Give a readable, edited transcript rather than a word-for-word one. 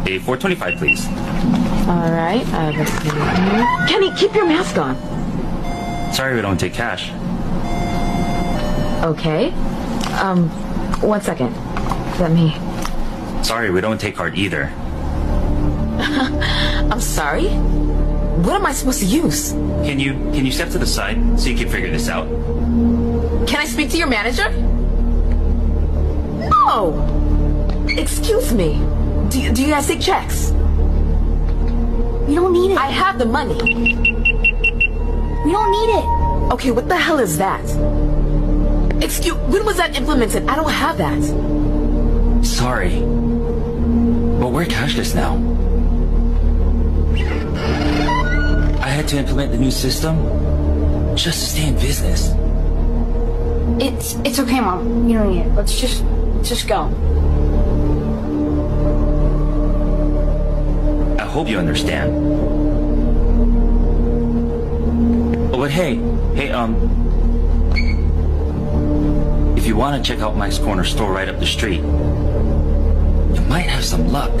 A 425, please. Alright, let's see. Kenny, keep your mask on. Sorry, we don't take cash. Okay. 1 second. Let me... Sorry, we don't take card either. I'm sorry? What am I supposed to use? Can you step to the side so you can figure this out? Can I speak to your manager? No! Excuse me. Do you guys take checks? We don't need it. I have the money. We don't need it. Okay, what the hell is that? When was that implemented? I don't have that. Sorry. But we're cashless now. I had to implement the new system just to stay in business. It's okay, Mom. You don't need it. Let's just go. I hope you understand. Oh, but hey, if you want to check out Mike's Corner store right up the street, you might have some luck.